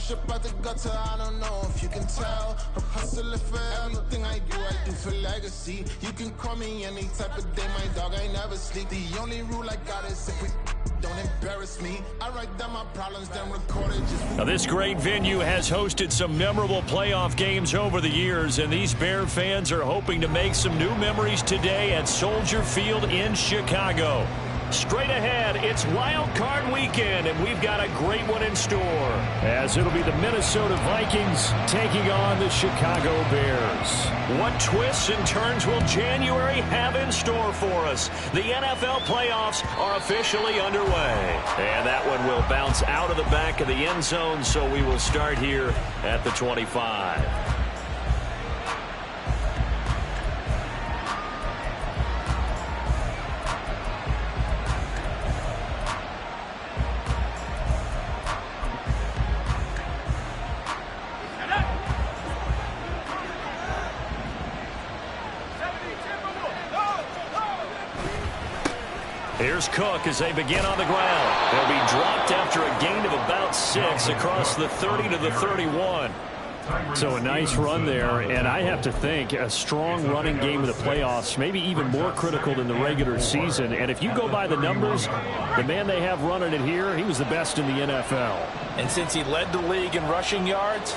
Fresh up out the gutter, I don't know if you can tell. I'm hustling for everything I do for legacy. You can call me any type of day, my dog, I never sleep. The only rule I got is if we don't embarrass me. I write down my problems, then record it just... Now, this great venue has hosted some memorable playoff games over the years, and these Bear fans are hoping to make some new memories today at Soldier Field in Chicago. Straight ahead, it's Wildcard weekend, and we've got a great one in store, as it'll be the Minnesota Vikings taking on the Chicago Bears. What twists and turns will January have in store for us? The NFL playoffs are officially underway, and that one will bounce out of the back of the end zone, so we will start here at the 25. Here's Cook as they begin on the ground. They'll be dropped after a gain of about 6 across the 30 to the 31. So a nice run there, and I have to think a strong running game of the playoffs, maybe even more critical than the regular season. And if you go by the numbers, the man they have running it here, he was the best in the NFL. And since he led the league in rushing yards,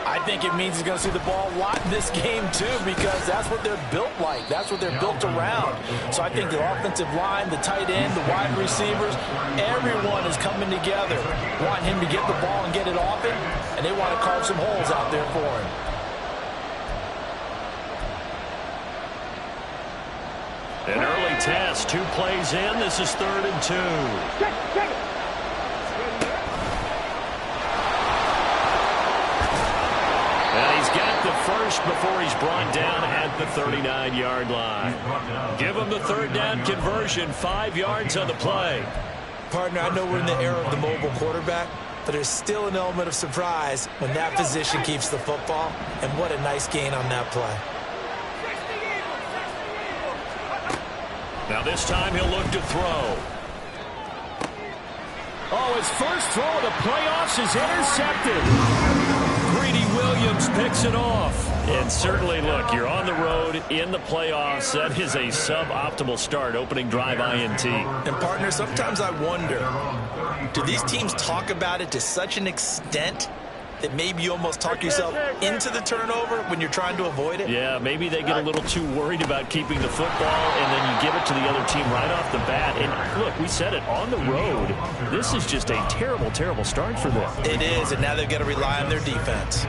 I think it means he's going to see the ball a lot in this game, too, because that's what they're built like. That's what they're built around. So I think the offensive line, the tight end, the wide receivers, everyone is coming together, wanting him to get the ball and get it often, and they want to carve some holes out there for him. An early test, 2 plays in. This is 3rd and 2. Check. And he's got the first before he's brought down at the 39-yard line. Give him the 3rd down conversion, 5 yards on the play. Partner, I know we're in the era of the mobile quarterback, but there's still an element of surprise when that position keeps the football, and what a nice gain on that play. Now this time he'll look to throw. Oh, his first throw of the playoffs is intercepted. Williams picks it off. And certainly, look, you're on the road in the playoffs. That is a suboptimal start, opening drive INT. And, partner, sometimes I wonder, do these teams talk about it to such an extent that maybe you almost talk yourself into the turnover when you're trying to avoid it? Yeah, maybe they get a little too worried about keeping the football, and then you give it to the other team right off the bat. And, look, we said it, on the road, this is just a terrible, terrible start for them. It is, and now they've got to rely on their defense.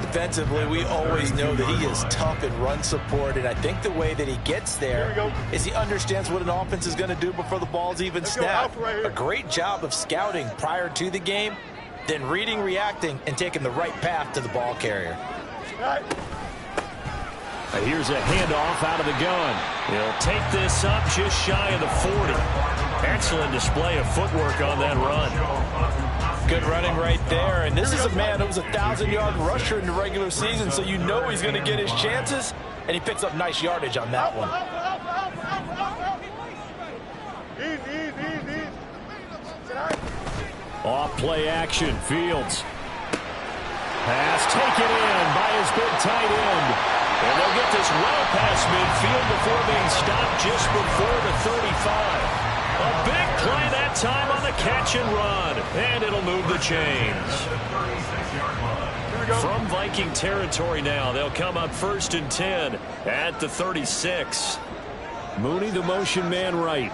Defensively, we always know that he is tough in run support, and I think the way that he gets there is he understands what an offense is going to do before the ball's even snapped. A great job of scouting prior to the game, then reading, reacting, and taking the right path to the ball carrier. Here's a handoff out of the gun. He'll take this up just shy of the 40. Excellent display of footwork on that run. Good running right there, and this is a man who was a 1,000-yard rusher in the regular season, so you know he's going to get his chances, and he picks up nice yardage on that one. Off play action, Fields. Pass taken in by his big tight end. And they'll get this well past midfield before being stopped just before the 35. A big play that time on the catch and run. And it'll move the chains. From Viking territory now, they'll come up 1st and 10 at the 36. Mooney, the motion man right.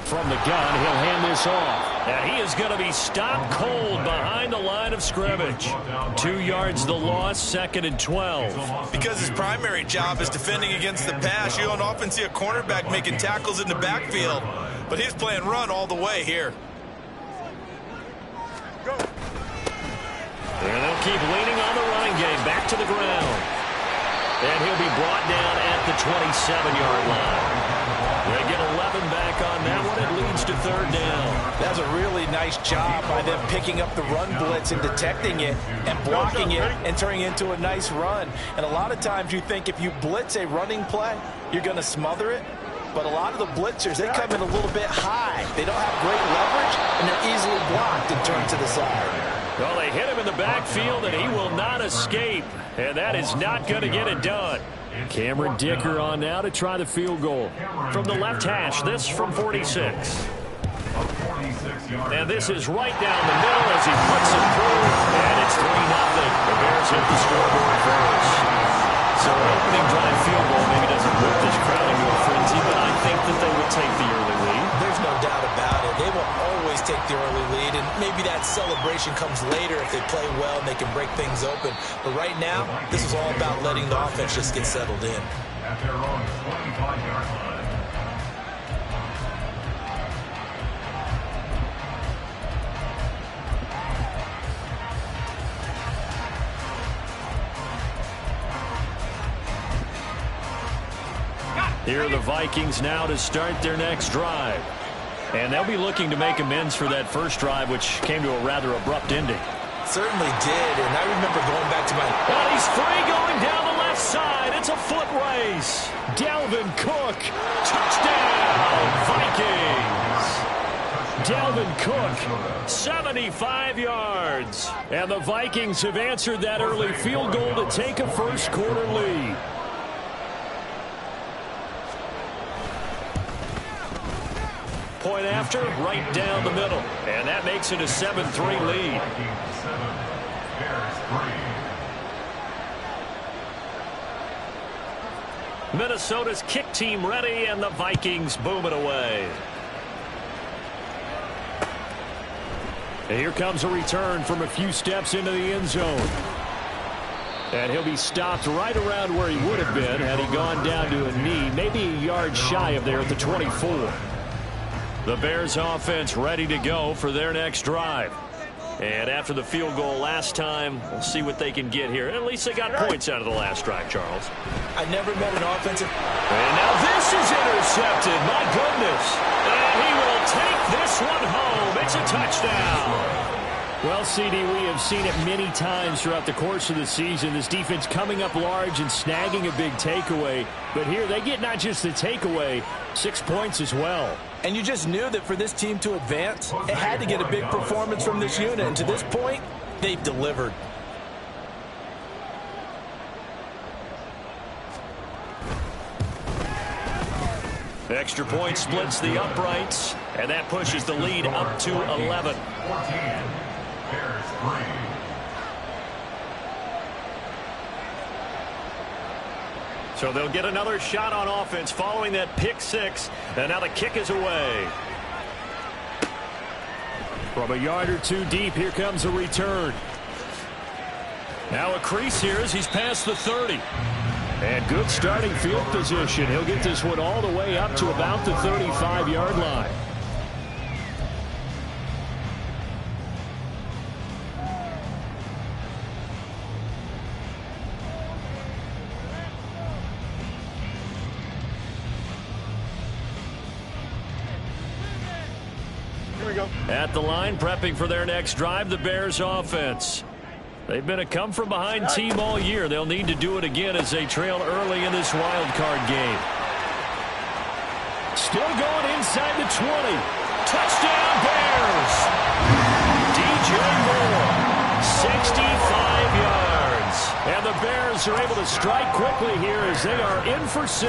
From the gun, he'll hand this off. And he is going to be stopped cold behind the line of scrimmage. 2 yards the loss, 2nd and 12. Because his primary job is defending against the pass, you don't often see a cornerback making tackles in the backfield. But he's playing run all the way here. And they'll keep leaning on the running game. Back to the ground. And he'll be brought down at the 27-yard line. They get 11 back on that one. It leads to 3rd down. That's a really nice job by them picking up the run blitz and detecting it and blocking it and turning it into a nice run. And a lot of times you think if you blitz a running play, you're going to smother it. But a lot of the blitzers, they come in a little bit high. They don't have great leverage, and they're easily blocked in terms to the side. Well, they hit him in the backfield, and he will not escape. And that is not going to get it done. Cameron Dicker on now to try the field goal. From the left hash, this from 46. And this is right down the middle as he puts it through. And it's 3-0. The Bears hit the scoreboard first. So an opening drive field goal maybe doesn't whip this crowd into a frenzy, but I think that they would take the early lead. There's no doubt about it. They will always take the early lead, and maybe that celebration comes later if they play well and they can break things open. But right now, this is all about letting the offense just get settled in. At their own 25-yard line. Here are the Vikings now to start their next drive. And they'll be looking to make amends for that first drive, which came to a rather abrupt ending. Certainly did, and I remember going back to my... Well, he's free going down the left side. It's a foot race. Dalvin Cook, touchdown, Vikings. Dalvin Cook, 75 yards. And the Vikings have answered that early field goal to take a first quarter lead. Point after, right down the middle. And that makes it a 7-3 lead. Minnesota's kick team ready, and the Vikings boom it away. And here comes a return from a few steps into the end zone. And he'll be stopped right around where he would have been had he gone down to a knee, maybe a yard shy of there at the 24. The Bears offense ready to go for their next drive. And after the field goal last time, we'll see what they can get here. At least they got points out of the last drive, Charles. I never met an offensive... And now this is intercepted. My goodness. And he will take this one home. It's a touchdown. Well, CD, we have seen it many times throughout the course of the season. This defense coming up large and snagging a big takeaway. But here they get not just the takeaway, 6 points as well. And you just knew that for this team to advance, it had to get a big performance from this unit. And to this point, they've delivered. Extra point splits the uprights, and that pushes the lead up to 11. 14, Bears 3. So they'll get another shot on offense following that pick six, and now the kick is away. From a yard or two deep, here comes a return. Now a crease here as he's past the 30. And good starting field position. He'll get this one all the way up to about the 35-yard line. Here we go. At the line, prepping for their next drive, the Bears offense. They've been a come-from-behind team all year. They'll need to do it again as they trail early in this wild card game. Still going inside the 20. Touchdown, Bears! DJ Moore, 65 yards. And the Bears are able to strike quickly here as they are in for 6.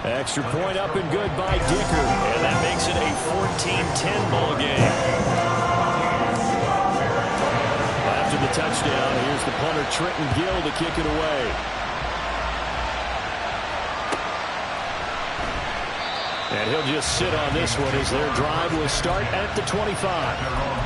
Extra point up and good by Dicker. And that makes it a 14-10 ball game. The touchdown. Here's the punter, Trenton Gill, to kick it away. And he'll just sit on this one as their drive will start at the 25.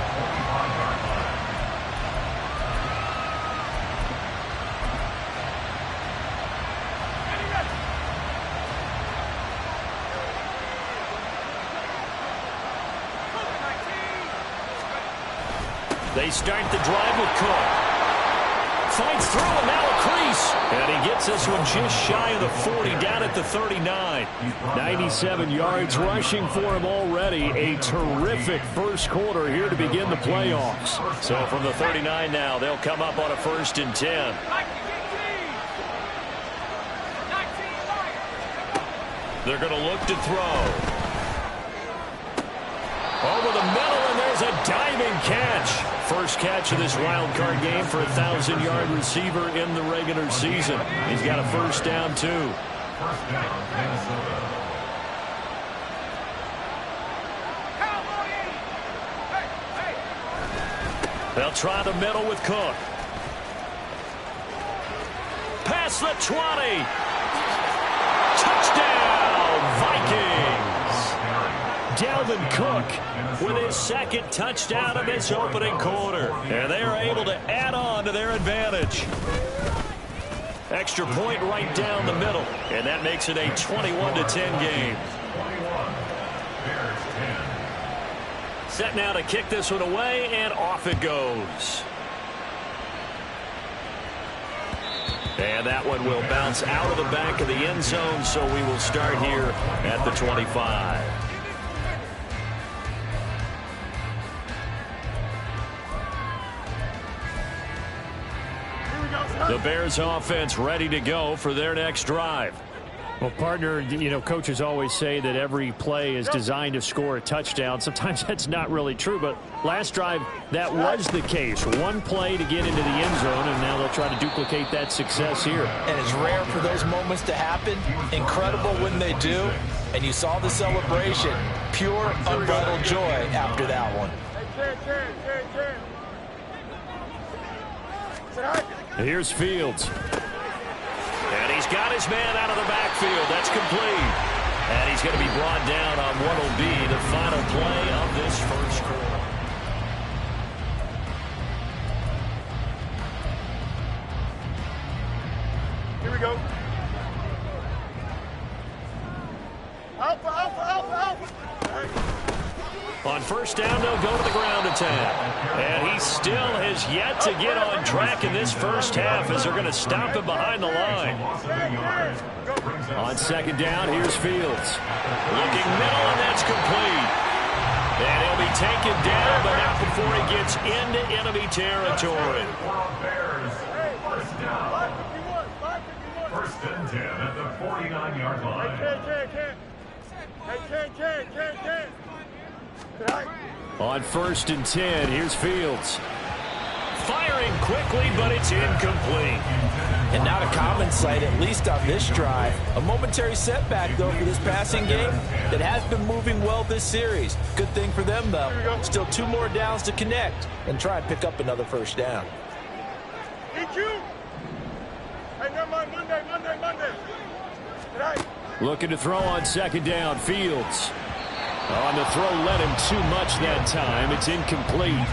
They start the drive with Cook. Fights through and now a crease. And he gets this one just shy of the 40 down at the 39. 97 yards rushing for him already. A terrific first quarter here to begin the playoffs. So from the 39 now, they'll come up on a 1st and 10. They're going to look to throw. Over the middle, and there's is a diving catch. First catch of this wild card game for a 1,000-yard receiver in the regular season. He's got a first down, too. First down, Minnesota. They'll try the middle with Cook. Past the 20. Touchdown, Vikings. Dalvin Cook with his second touchdown of this opening quarter. And they are able to add on to their advantage. Extra point right down the middle. And that makes it a 21-10 game. Set now to kick this one away, and off it goes. And that one will bounce out of the back of the end zone, so we will start here at the 25. The Bears offense ready to go for their next drive. Well, partner, you know, coaches always say that every play is designed to score a touchdown. Sometimes that's not really true, but last drive, that was the case. One play to get into the end zone, and now they'll try to duplicate that success here. And it's rare for those moments to happen. Incredible when they do. And you saw the celebration. Pure, unbridled joy after that one. Here's Fields. And he's got his man out of the backfield. That's complete. And he's going to be brought down on what will be the final play of this first quarter. Here we go. Alpha, alpha, alpha, alpha. On first down, they'll go to the ground attack. And he still has yet to get on track in this first half as they're going to stop him behind the line. On second down, here's Fields. Looking middle, and that's complete. And he'll be taken down, but not before he gets into enemy territory. First down. First and 10 at the 49-yard line. On first and 10, here's Fields. Firing quickly, but it's incomplete. And not a common sight, at least on this drive. A momentary setback, though, for this passing game that has been moving well this series. Good thing for them, though. Still 2 more downs to connect and try and pick up another first down. Looking to throw on second down, Fields. On the throw, led him too much that time. It's incomplete.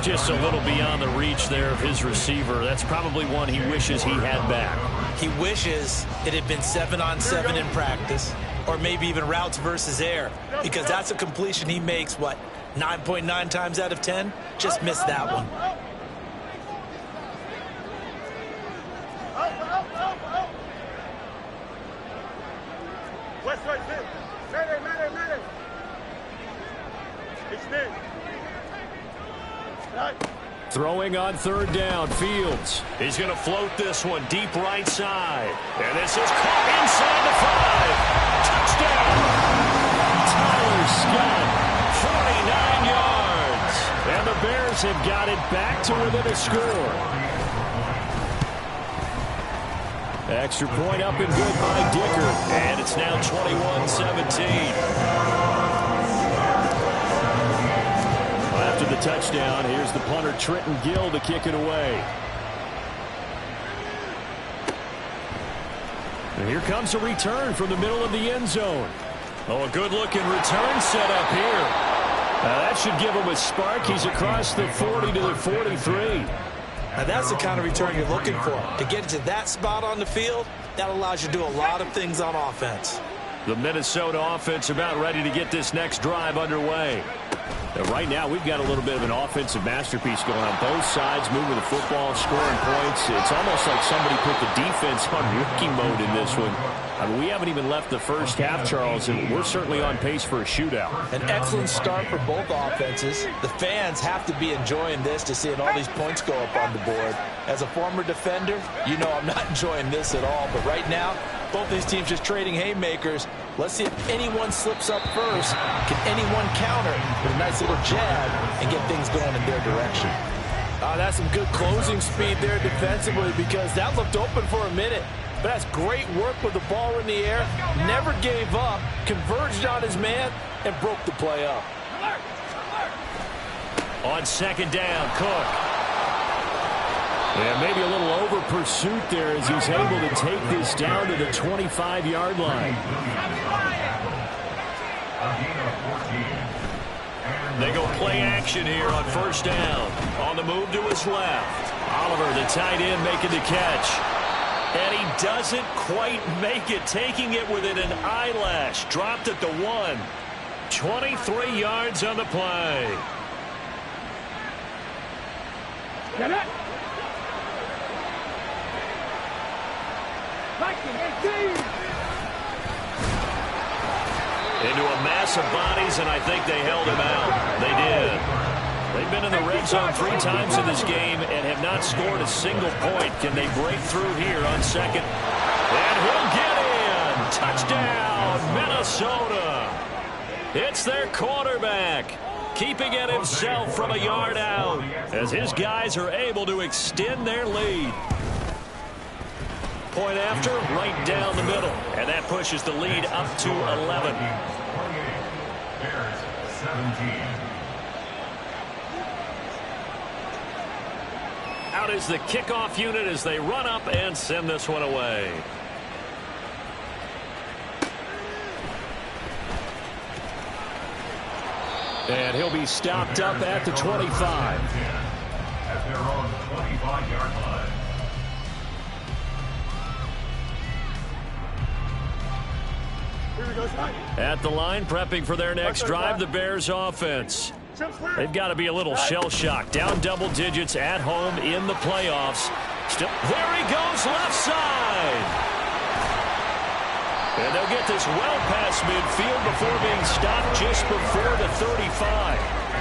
Just a little beyond the reach there of his receiver. That's probably one he wishes he had back. He wishes it had been 7-on-7 in practice, or maybe even routes versus air, because that's a completion he makes, 9.9 times out of 10? Just missed that one. Throwing on third down, Fields. He's going to float this one deep right side. And this is caught inside the 5. Tyler Scott, 49 yards. And the Bears have got it back to within a score. Extra point up and good by Dicker. And it's now 21-17. After the touchdown, here's the punter Trenton Gill to kick it away. And here comes a return from the middle of the end zone. Oh, a good-looking return set up here. That should give him a spark. He's across the 40 to the 43. Now that's the kind of return you're looking for. To get to that spot on the field, that allows you to do a lot of things on offense. The Minnesota offense about ready to get this next drive underway. Right now, we've got a little bit of an offensive masterpiece going on. Both sides moving the football, scoring points. It's almost like somebody put the defense on rookie mode in this one. I mean, we haven't even left the first half, Charles, and we're certainly on pace for a shootout. An excellent start for both offenses. The fans have to be enjoying this to seeing all these points go up on the board. As a former defender, you know I'm not enjoying this at all. But right now, both these teams just trading haymakers. Let's see if anyone slips up first. Can anyone counter with a nice little jab and get things going in their direction? That's some good closing speed there defensively, because that looked open for a minute. But that's great work with the ball in the air. Never gave up, converged on his man, and broke the play up. On second down, Cook. And maybe a little over pursuit there as he's able to take this down to the 25-yard line. They go play action here on first down. On the move to his left. Oliver, the tight end, making the catch. And he doesn't quite make it, taking it within an eyelash. Dropped at the 1. 23 yards on the play. Get it! Into a mass of bodies, and I think they held him out. They did. They've been in the red zone 3 times in this game and have not scored a single point. Can they break through here on second? And he'll get in. Touchdown, Minnesota. It's their quarterback, keeping it himself from a yard out as his guys are able to extend their lead. Point after, right down the middle. And that pushes the lead up to 11. Bears 17. Out is the kickoff unit as they run up and send this one away. And he'll be stopped up at the 25. At their own 25-yard line. At the line, prepping for their next drive, the Bears offense. They've got to be a little shell-shocked. Down double digits at home in the playoffs. Still, there he goes, left side. And they'll get this well past midfield before being stopped just before the 35.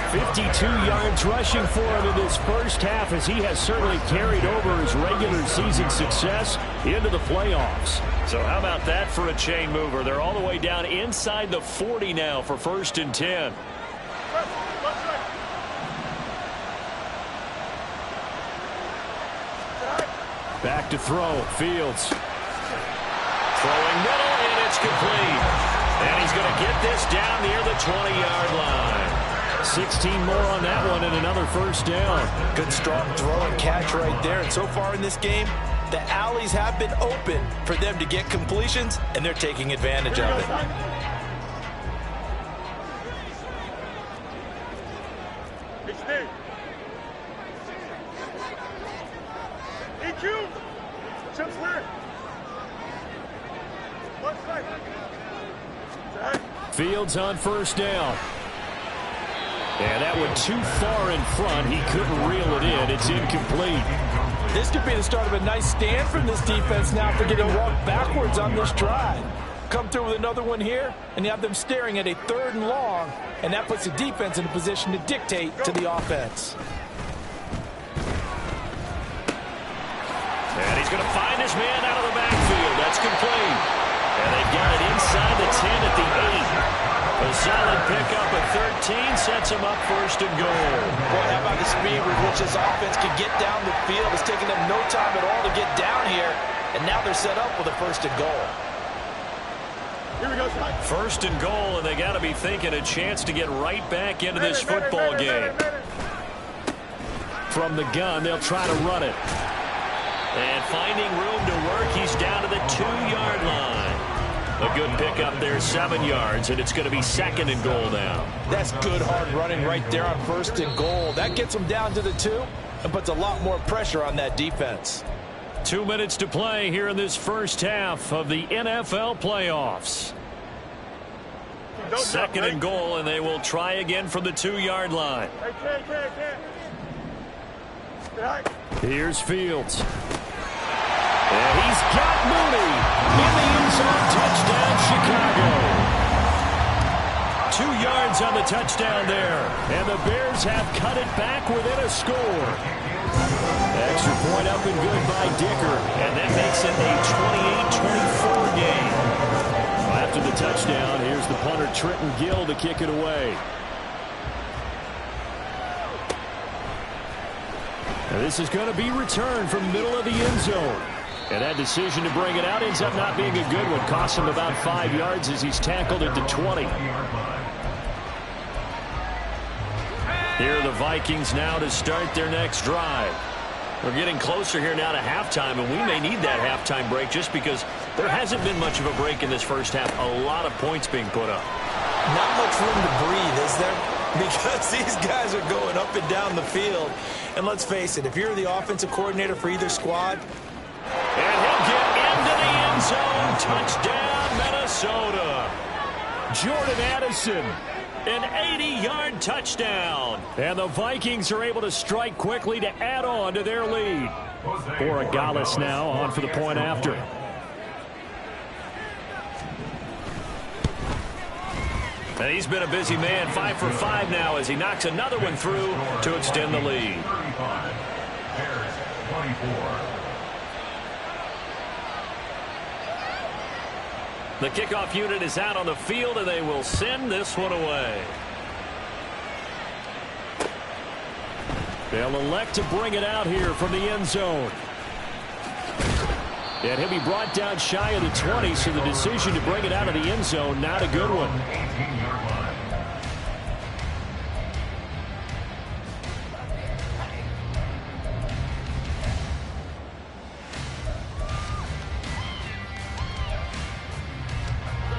52 yards rushing for him in this first half, as he has certainly carried over his regular season success into the playoffs. So how about that for a chain mover? They're all the way down inside the 40 now for 1st and 10. Back to throw. Fields. Throwing middle, and it's complete. And he's going to get this down near the 20-yard line. 16 more on that one and another first down. Good strong throw and catch right there. And so far in this game, the alleys have been open for them to get completions, and they're taking advantage of it. Fields on first down. And that one too far in front. He couldn't reel it in. It's incomplete. This could be the start of a nice stand from this defense now for getting walked backwards on this drive. Come through with another one here, and you have them staring at a 3rd and long, and that puts the defense in a position to dictate to the offense. And he's going to find his man out of the backfield. That's complete. And they've got it inside the 10 at the 8. A solid pickup at 13 sets him up 1st and goal. Boy, how about the speed with which this offense can get down the field? It's taking them no time at all to get down here, and now they're set up with a 1st and goal. Here we go, 1st and goal, and they got to be thinking a chance to get right back into this football game. From the gun, they'll try to run it. And finding room to work, he's down to the 2-yard line. A good pickup there, 7 yards, and it's going to be 2nd and goal now. That's good hard running right there on 1st and goal. That gets them down to the 2 and puts a lot more pressure on that defense. 2 minutes to play here in this first half of the NFL playoffs. 2nd and goal, and they will try again from the 2-yard line. Here's Fields. And he's got Mooney in the end zone. Touchdown, Chicago. 2 yards on the touchdown there. And the Bears have cut it back within a score. Extra point up and good by Dicker. And that makes it a 28-24 game. That After the touchdown, here's the punter Trenton Gill to kick it away. Now this is going to be returned from the middle of the end zone. And that decision to bring it out ends up not being a good one. Costs him about 5 yards as he's tackled at the 20. Here are the Vikings now to start their next drive. We're getting closer here now to halftime, and we may need that halftime break just because there hasn't been much of a break in this first half. A lot of points being put up. Not much room to breathe, is there? Because these guys are going up and down the field. And let's face it, if you're the offensive coordinator for either squad, and he'll get into the end zone. Touchdown, Minnesota. Jordan Addison, an 80-yard touchdown. And the Vikings are able to strike quickly to add on to their lead. Borregales now on for the point after. And he's been a busy man, 5 for 5 now as he knocks another one through to extend the lead. 35. Bears 24. The kickoff unit is out on the field, and they will send this one away. They'll elect to bring it out here from the end zone. And he'll be brought down shy of the 20, so the decision to bring it out of the end zone, not a good one. 18-yard line.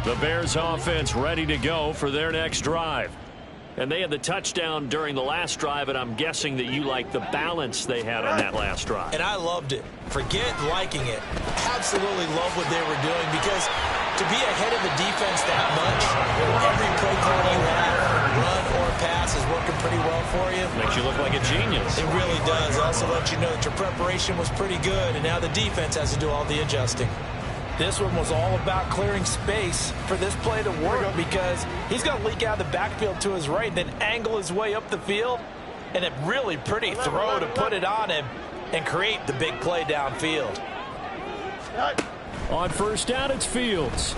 The Bears offense ready to go for their next drive. And they had the touchdown during the last drive, and I'm guessing that you like the balance they had on that last drive. and I loved it. Forget liking it. Absolutely love what they were doing, because to be ahead of the defense that much, every play call you have, run or pass, is working pretty well for you. Makes you look like a genius. It really does. Also let you know that your preparation was pretty good, and now the defense has to do all the adjusting. This one was all about clearing space for this play to work, because he's going to leak out of the backfield to his right, then angle his way up the field, and a really pretty throw to put it on him and create the big play downfield. On first down, it's Fields.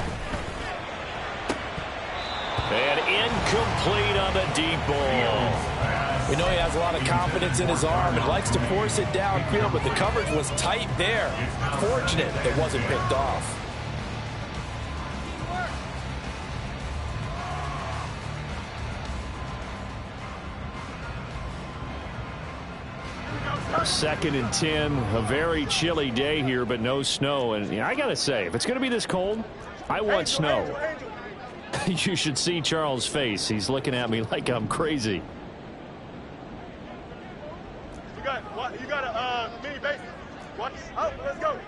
And incomplete on the deep ball. We know he has a lot of confidence in his arm and likes to force it downfield, but the coverage was tight there. Fortunate it wasn't picked off. Second and 10, a very chilly day here, but no snow. And I got to say, if it's going to be this cold, I want snow. You should see Charles' face. He's looking at me like I'm crazy. You got a mini base. Watch out. Let's go.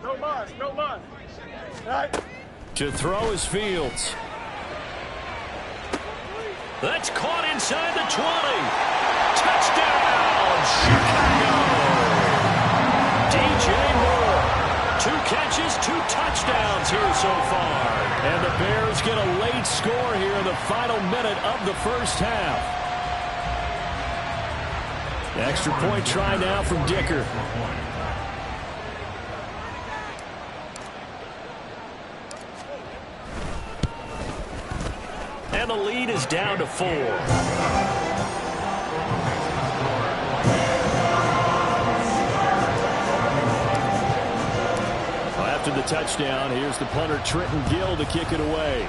No mud. No mud. All right. To throw is Fields. That's caught inside the 20. Touchdown, Chicago. DJ Moore. 2 catches, 2 touchdowns here so far. And the Bears get a late score here in the final minute of the first half. Extra point try now from Dicker. And the lead is down to 4. After the touchdown, here's the punter Trenton Gill to kick it away.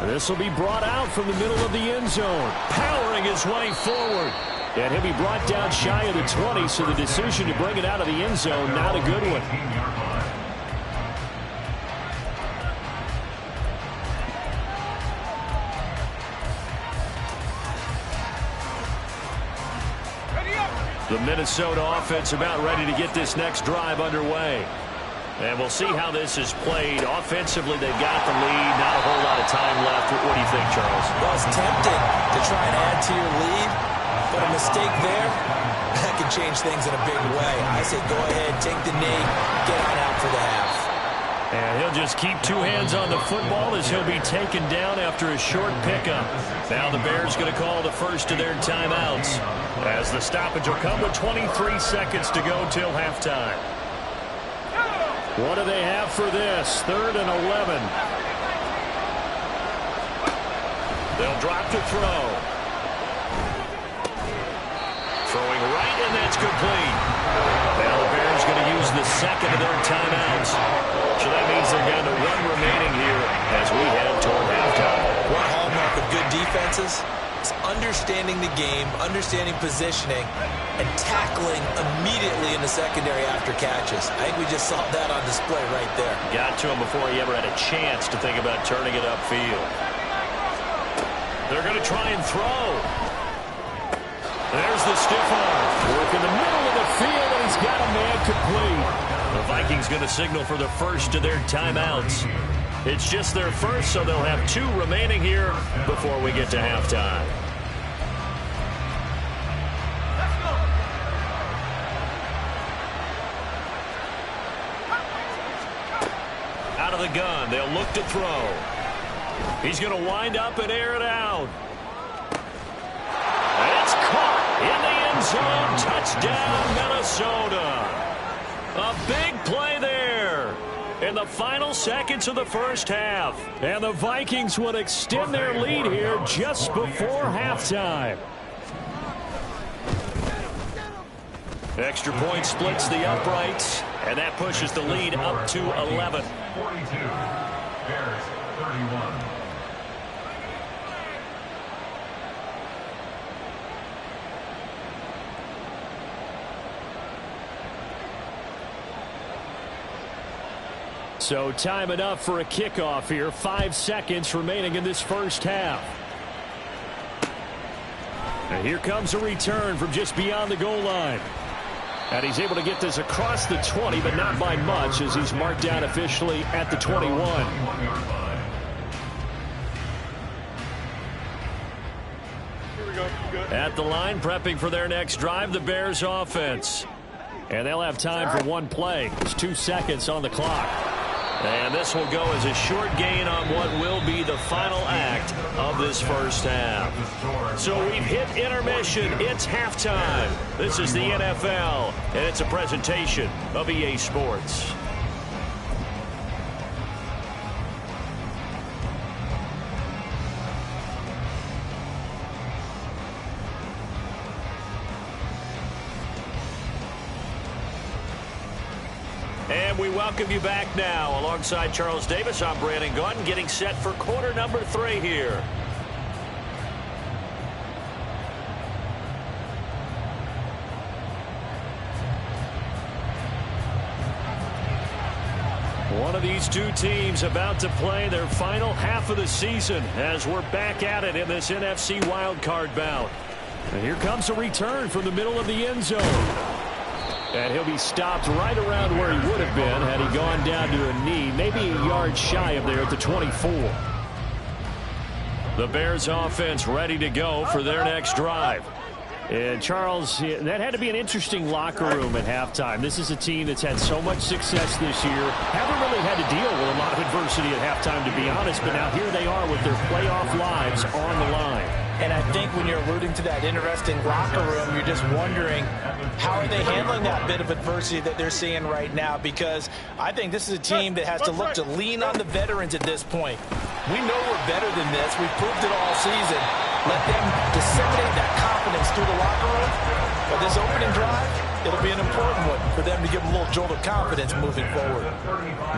This will be brought out from the middle of the end zone. Powering his way forward. And he'll be brought down shy of the 20, so the decision to bring it out of the end zone, not a good one. 18-yard line. The Minnesota offense about ready to get this next drive underway. And we'll see how this is played. Offensively, they've got the lead. Not a whole lot of time left. What do you think, Charles? Well, it's tempting to try and add to your lead, but a mistake there, that could change things in a big way. I say go ahead, take the knee, get on out for the half. And he'll just keep two hands on the football as he'll be taken down after a short pickup. Now the Bears going to call the first of their timeouts, as the stoppage will come with 23 seconds to go till halftime. What do they have for this? 3rd and 11. They'll drop to throw. Throwing right, and that's complete. Now the Bears going to use the second of their timeouts. So that means they're down to 1 remaining here as we head toward halftime. One hallmark of good defenses is understanding the game, understanding positioning, and tackling immediately in the secondary after catches. I think we just saw that on display right there. Got to him before he ever had a chance to think about turning it upfield. They're going to try and throw. There's the stiff arm. Work in the middle of the field, and he's got a man complete. The Vikings going to signal for the first of their timeouts. It's just their first, so they'll have 2 remaining here before we get to halftime. Out of the gun, they'll look to throw. He's going to wind up and air it out. It's caught in the end zone. Touchdown, Minnesota. A big play there in the final seconds of the first half. And the Vikings will extend their lead here just before halftime. Extra point splits the uprights, and that pushes the lead up to 11. 42. Bears 31. So time enough for a kickoff here. 5 seconds remaining in this first half. And here comes a return from just beyond the goal line. And he's able to get this across the 20, but not by much, as he's marked down officially at the 21. At the line, prepping for their next drive, the Bears offense. And they'll have time for one play. There's 2 seconds on the clock. And this will go as a short gain on what will be the final act of this first half. So we've hit intermission. It's halftime. This is the NFL, and it's a presentation of EA Sports. And we welcome you back now. Alongside Charles Davis, I'm Brandon Gunn, getting set for quarter number 3 here. One of these 2 teams about to play their final half of the season as we're back at it in this NFC Wildcard bout. And here comes a return from the middle of the end zone. And he'll be stopped right around where he would have been had he gone down to a knee, maybe a yard shy of there at the 24. The Bears offense ready to go for their next drive. And Charles, that had to be an interesting locker room at halftime. This is a team that's had so much success this year. Haven't really had to deal with a lot of adversity at halftime, to be honest, but now here they are with their playoff lives on the line. And I think when you're alluding to that interesting locker room, you're just wondering, how are they handling that bit of adversity that they're seeing right now? Because I think this is a team that has to look to lean on the veterans at this point. We know we're better than this. We've proved it all season. Let them disseminate that confidence through the locker room. But this opening drive, it'll be an important one for them to give them a little jolt of confidence moving forward.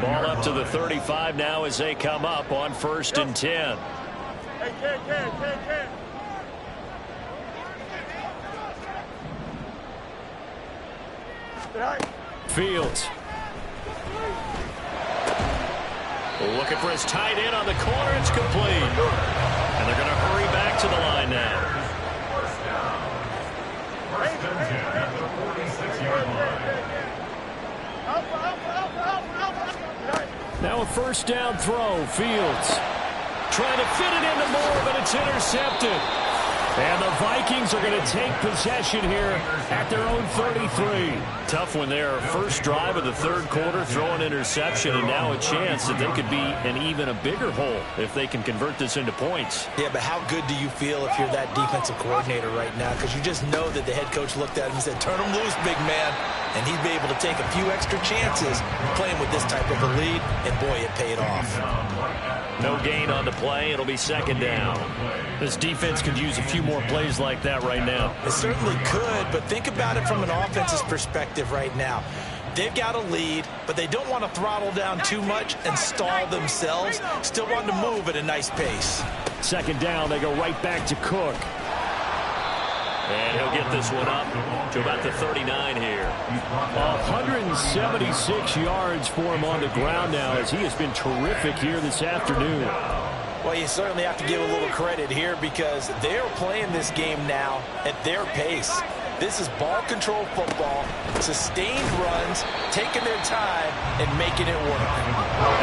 Ball up to the 35 now as they come up on 1st and 10. Hey, Ken. Fields. Looking for his tight end on the corner. It's complete. And they're going to hurry back to the line now. First down. First and 10 at the 46-yard line. Now a first down throw. Fields trying to fit it into more, but it's intercepted. And the Vikings are going to take possession here at their own 33. Tough one there. First drive of the third quarter, throw an interception, and now a chance that they could be in even a bigger hole if they can convert this into points. Yeah, but how good do you feel if you're that defensive coordinator right now? Because you just know that the head coach looked at him and said, turn him loose, big man. And he'd be able to take a few extra chances playing with this type of a lead, and boy, it paid off. No gain on the play. It'll be second down. This defense could use a few more plays like that right now. It certainly could, but think about it from an offense's perspective right now. They've got a lead, but they don't want to throttle down too much and stall themselves. Still want to move at a nice pace. Second down, they go right back to Cook. And he'll get this one up to about the 39 here. 176 yards for him on the ground now, as he has been terrific here this afternoon. Well, you certainly have to give a little credit here because they're playing this game now at their pace. This is ball control football, sustained runs, taking their time, and making it work.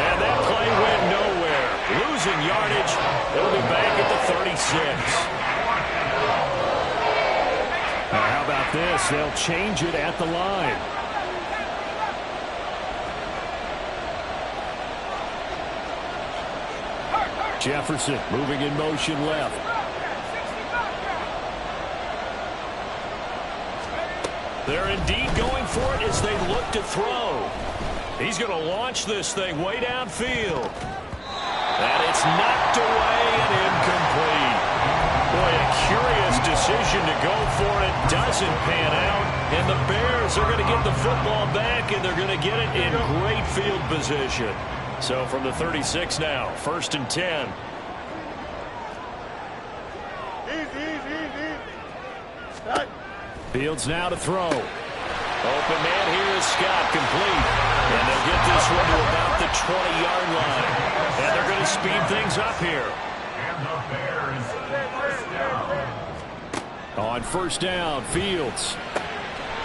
And that play went nowhere. Losing yardage. It'll be back at the 36. How about this? They'll change it at the line. Jefferson moving in motion left. They're indeed going for it as they look to throw. He's going to launch this thing way downfield. And it's knocked away and incomplete. Boy, a curious decision to go for it. Doesn't pan out. And the Bears are going to get the football back, and they're going to get it in great field position. So from the 36 now, 1st and 10. Easy. Fields now to throw. Open man here is Scott, complete. And they'll get this one to about the 20-yard line. And they're going to speed things up here. And the Bears first down. On first down, Fields.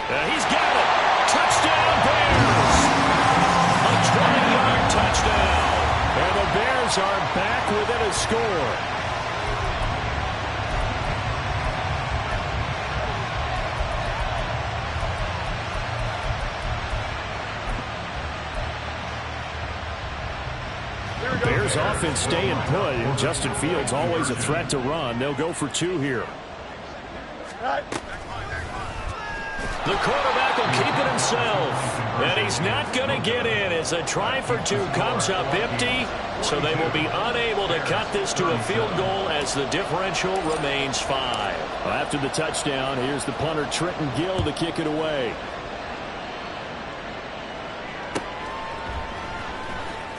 He's got it. Touchdown, Bears. A 20-yard touchdown. And the Bears are back within a score. Bears offense staying put. Justin Fields always a threat to run. They'll go for 2 here. The quarterback will keep it himself. And he's not going to get in as a try for 2 comes up empty. So they will be unable to cut this to a field goal as the differential remains 5. Well, after the touchdown, here's the punter Trenton Gill to kick it away.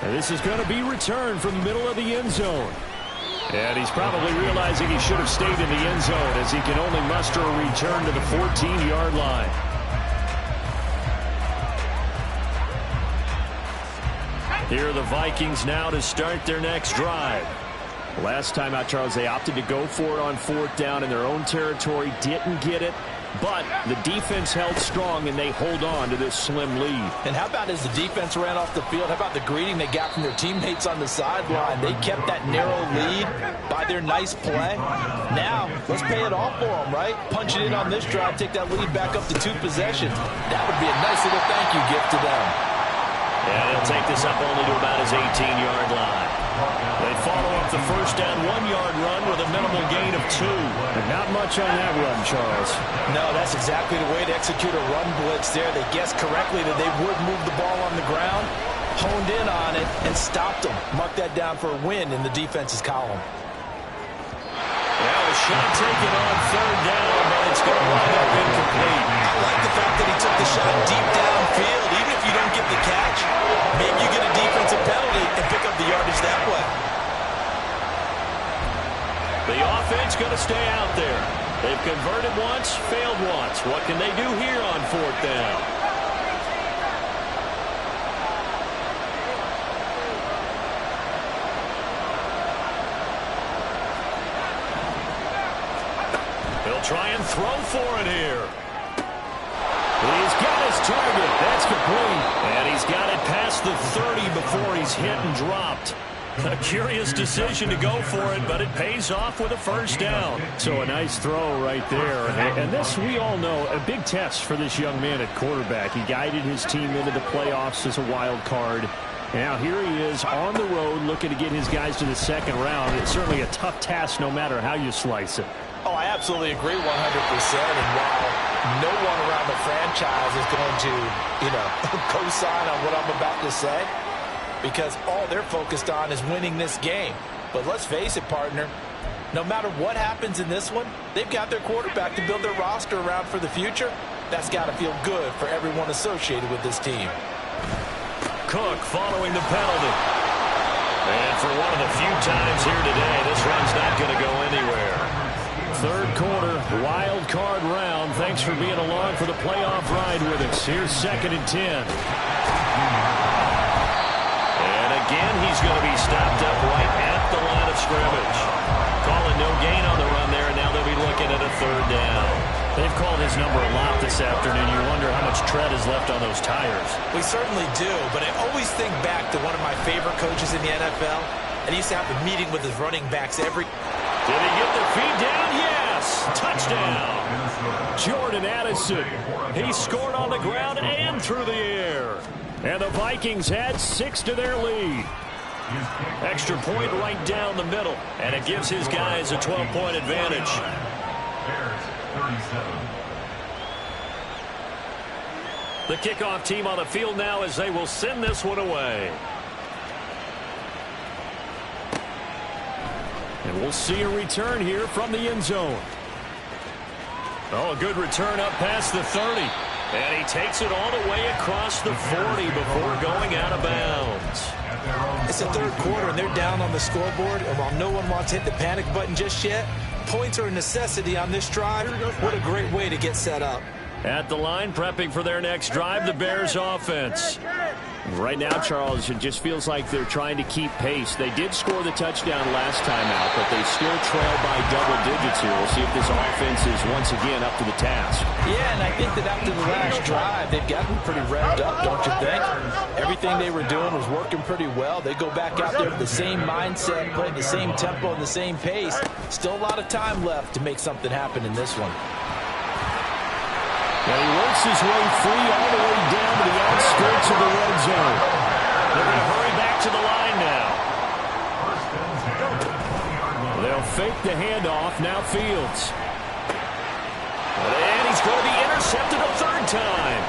And this is going to be returned from the middle of the end zone. And he's probably realizing he should have stayed in the end zone as he can only muster a return to the 14-yard line. Here are the Vikings now to start their next drive. Last time out, Charles, they opted to go for it on 4th down in their own territory. Didn't get it. But the defense held strong, and they hold on to this slim lead. And how about as the defense ran off the field, how about the greeting they got from their teammates on the sideline? They kept that narrow lead by their nice play. Now, let's pay it off for them, right? Punch it in on this drive, take that lead back up to 2 possessions. That would be a nice little thank you gift to them. And he'll take this up only to about his 18-yard line. They follow up the first down 1-yard run with a minimal gain of 2. But not much on that run, Charles. No, that's exactly the way to execute a run blitz there. They guessed correctly that they would move the ball on the ground, honed in on it, and stopped them. Mark that down for a win in the defense's column. Now a shot taken on 3rd down, but it's going to wind up incomplete. I like the fact that he took the shot deep downfield. Even if you don't get the catch, maybe you get a defensive penalty and pick up the yardage that way. The offense going to stay out there. They've converted once, failed once. What can they do here on 4th down? He'll try and throw for it here. He's got his target. That's complete. And he's got it past the 30 before he's hit and dropped. A curious decision to go for it, but it pays off with a first down. So a nice throw right there. And this, we all know, a big test for this young man at quarterback. He guided his team into the playoffs as a wild card. Now here he is on the road looking to get his guys to the second round. It's certainly a tough task no matter how you slice it. Oh, I absolutely agree 100%. And while no one around the franchise is going to, co-sign on what I'm about to say, because all they're focused on is winning this game. But let's face it, partner, no matter what happens in this one, they've got their quarterback to build their roster around for the future. That's got to feel good for everyone associated with this team. Cook following the penalty. And for one of the few times here today, this run's not going to go anywhere. Third quarter, wild card round. Thanks for being along for the playoff ride with us. Here's 2nd and 10. Again, he's going to be stopped up right at the line of scrimmage. Calling no gain on the run there, and now they'll be looking at a 3rd down. They've called his number a lot this afternoon. You wonder how much tread is left on those tires. We certainly do, but I always think back to one of my favorite coaches in the NFL, and he used to have a meeting with his running backs every... Did he get the feed down? Yes! Touchdown! Jordan Addison. He scored on the ground and through the air. And the Vikings had 6 to their lead. Extra point right down the middle, and it gives his guys a 12-point advantage. The kickoff team on the field now as they will send this one away. And we'll see a return here from the end zone. Oh, a good return up past the 30. And he takes it all the way across the 40 before going out of bounds. It's the 3rd quarter, and they're down on the scoreboard. And while no one wants to hit the panic button just yet, points are a necessity on this drive. What a great way to get set up. At the line, prepping for their next drive, the Bears offense. Right now, Charles, it just feels like they're trying to keep pace. They did score the touchdown last time out, but they still trail by double digits here. We'll see if this offense is once again up to the task. Yeah, and I think that after the last drive, they've gotten pretty revved up, don't you think? Everything they were doing was working pretty well. They go back out there with the same mindset, playing the same tempo and the same pace. Still a lot of time left to make something happen in this one. And he works his way free all the way down to the outskirts of the red zone. They're going to hurry back to the line now. They'll fake the handoff. Now Fields. And he's going to be intercepted a 3rd time.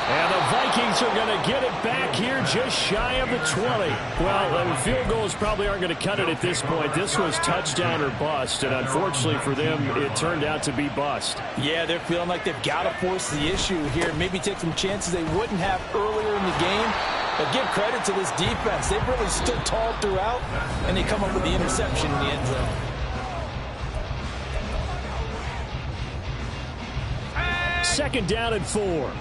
And the Vikings are going to get it back here just shy of the 20. Well, the field goals probably aren't going to cut it at this point. This was touchdown or bust, and unfortunately for them, it turned out to be bust. Yeah, they're feeling like they've got to force the issue here. Maybe take some chances they wouldn't have earlier in the game. But give credit to this defense. They've really stood tall throughout, and they come up with the interception in the end zone. Second down and 4.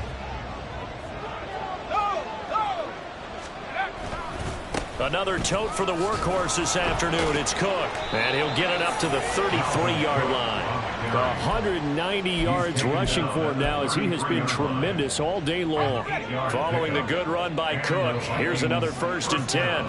Another tote for the workhorse this afternoon. It's Cook. And he'll get it up to the 33-yard line. 190 yards rushing for him now as he has been tremendous all day long. Following the good run by Cook, here's another 1st and 10.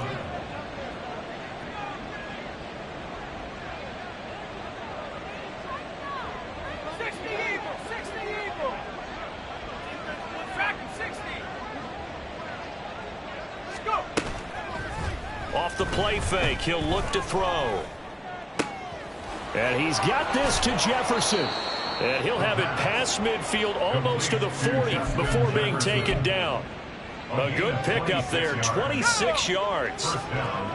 Off the play fake, he'll look to throw. And he's got this to Jefferson. And he'll have it past midfield almost to the 40 before being taken down. A good pickup there, 26 yards.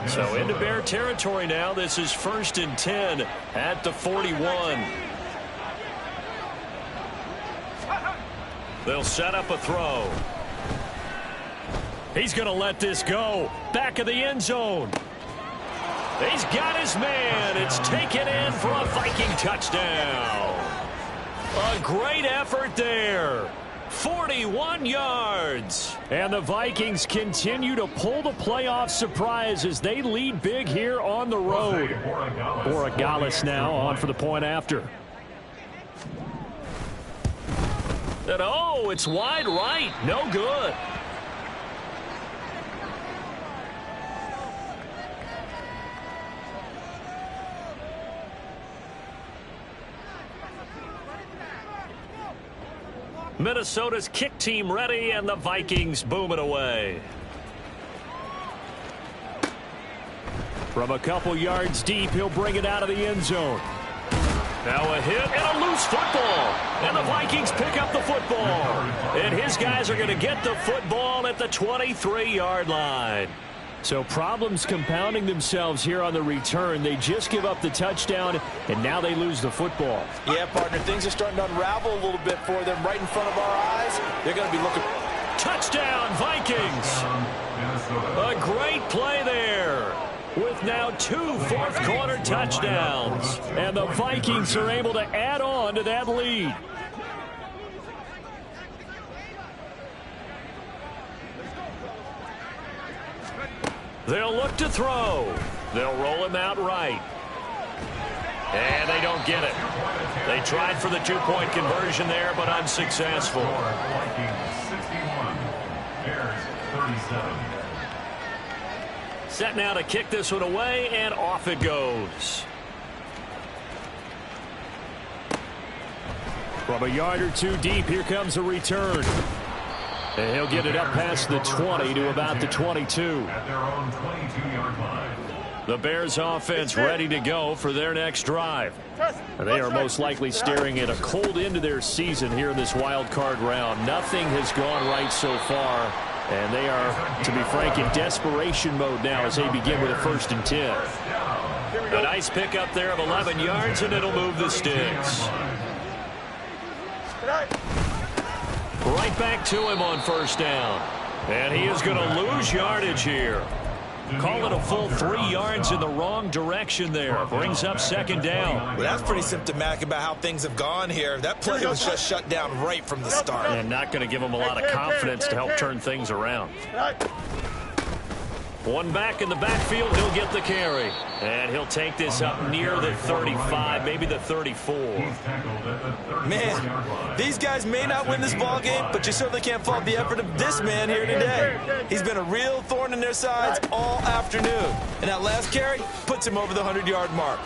So into Bear territory now. This is 1st and 10 at the 41. They'll set up a throw. He's going to let this go. Back of the end zone. He's got his man. It's taken in for a Viking touchdown. A great effort there. 41 yards. And the Vikings continue to pull the playoff surprise as they lead big here on the road. Borregales now on for the point after. And oh, it's wide right. No good. Minnesota's kick team ready, and the Vikings boom it away. From a couple yards deep, he'll bring it out of the end zone. Now a hit and a loose football. And the Vikings pick up the football. And his guys are going to get the football at the 23-yard line. So problems compounding themselves here on the return. They just give up the touchdown, and now they lose the football. Yeah, partner, things are starting to unravel a little bit for them right in front of our eyes. They're going to be looking. Touchdown, Vikings. A great play there, with now 2 fourth-quarter touchdowns. And the Vikings are able to add on to that lead. They'll look to throw. They'll roll him out right. And they don't get it. They tried for the 2-point conversion there, but unsuccessful. Set now to kick this one away, and off it goes. From a yard or two deep, here comes a return. And he'll get it up past the 20 to about the 22. At their own 22-yard line. The Bears offense ready to go for their next drive. They are most likely staring at a cold end to their season here in this wild card round. Nothing has gone right so far, and they are, to be frank, in desperation mode now as they begin with a 1st and 10. A nice pickup there of 11 yards, and it'll move the sticks. Right back to him on 1st down. And he is going to lose yardage here. Call it a full 3 yards in the wrong direction there. Brings up 2nd down. Well, that's pretty symptomatic about how things have gone here. That play was just shut down right from the start. And not going to give him a lot of confidence to help turn things around. One back in the backfield, he'll get the carry. And he'll take this up near the 35, maybe the 34. Man, these guys may not win this ball game, but you certainly can't fault the effort of this man here today. He's been a real thorn in their sides all afternoon. And that last carry puts him over the 100-yard mark.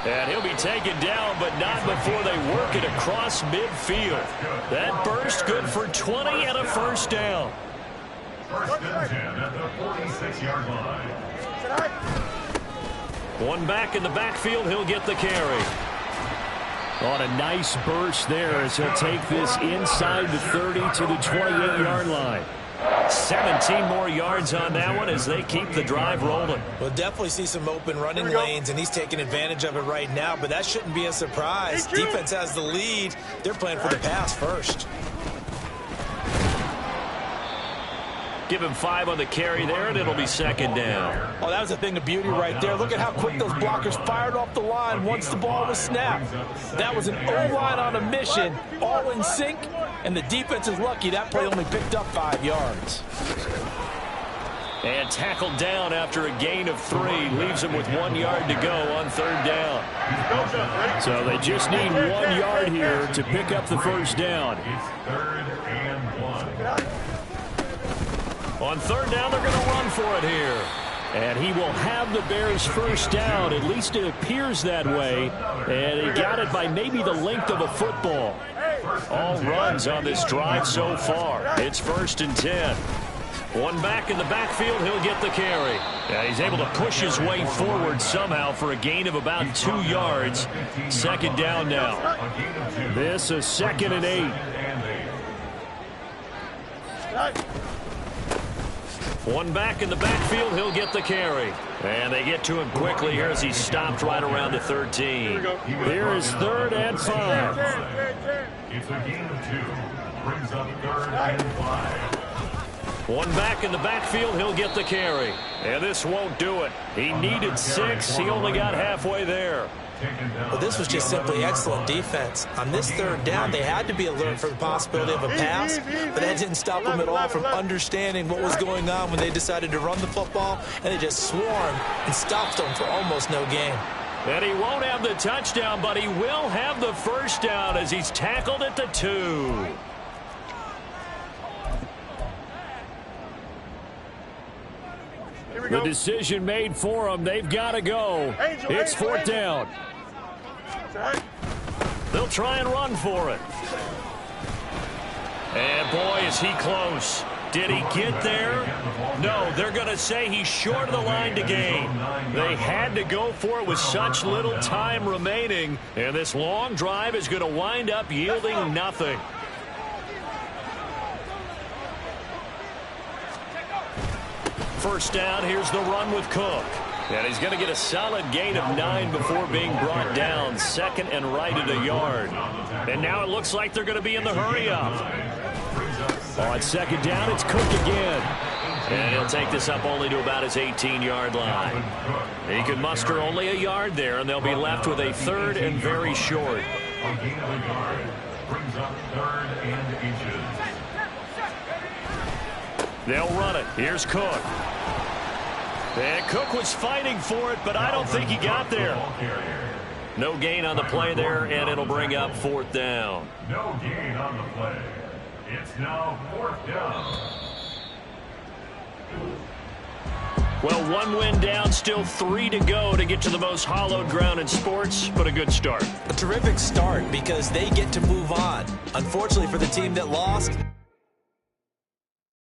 And he'll be taken down, but not before they work it across midfield. That burst good for 20 and a 1st down. 1st and 10 at the 46-yard line. One back in the backfield, he'll get the carry. On a nice burst there as he'll take this inside the 30 to the 28-yard line. 17 more yards on that one as they keep the drive rolling. We'll definitely see some open running lanes, and he's taking advantage of it right now, but that shouldn't be a surprise. Defense has the lead. They're playing for the pass first. Give him 5 on the carry there, and it'll be 2nd down. Oh, that was a thing of beauty right there. Look at how quick those blockers fired off the line once the ball was snapped. That was an O-line on a mission, all in sync, and the defense is lucky that play only picked up 5 yards. And tackled down after a gain of 3. Leaves him with 1 yard to go on 3rd down. So they just need 1 yard here to pick up the 1st down. It's 3rd and 1. On 3rd down, they're going to run for it here. And he will have the Bears' 1st down. At least it appears that way. And he got it by maybe the length of a football. All runs on this drive so far. It's 1st and 10. One back in the backfield, he'll get the carry. Yeah, he's able to push his way forward somehow for a gain of about 2 yards. 2nd down now. This is 2nd and 8. One back in the backfield, he'll get the carry. And they get to him quickly here as he's stopped right around the 13. Here is 3rd and 5. It's a gain of 2. Brings up 3rd and 5. One back in the backfield, he'll get the carry. And this won't do it. He needed 6. He only got halfway there. Well, this was just simply excellent defense. On this 3rd down, they had to be alert for the possibility of a pass, but that didn't stop them at all from understanding what was going on when they decided to run the football, and they just swarmed and stopped them for almost no gain. And he won't have the touchdown, but he will have the 1st down as he's tackled at the 2. The decision made for them. They've got to go. It's 4th down. They'll try and run for it. And boy, is he close. Did he get there? No, they're going to say he's short of the line to gain. They had to go for it with such little time remaining. And this long drive is going to wind up yielding nothing. First down, here's the run with Cook. And he's going to get a solid gain of 9 before being brought down. Second and right at a yard. And now it looks like they're going to be in the hurry-up. On second down, it's Cook again. And he'll take this up only to about his 18-yard line. He can muster only a yard there, and they'll be left with a third and very short. They'll run it. Here's Cook. And Cook was fighting for it, but I don't think he got there. No gain on the play there, and it'll bring up fourth down. No gain on the play. It's now fourth down. Well, one win down, still 3 to go to get to the most hallowed ground in sports, but a good start. A terrific start because they get to move on. Unfortunately for the team that lost,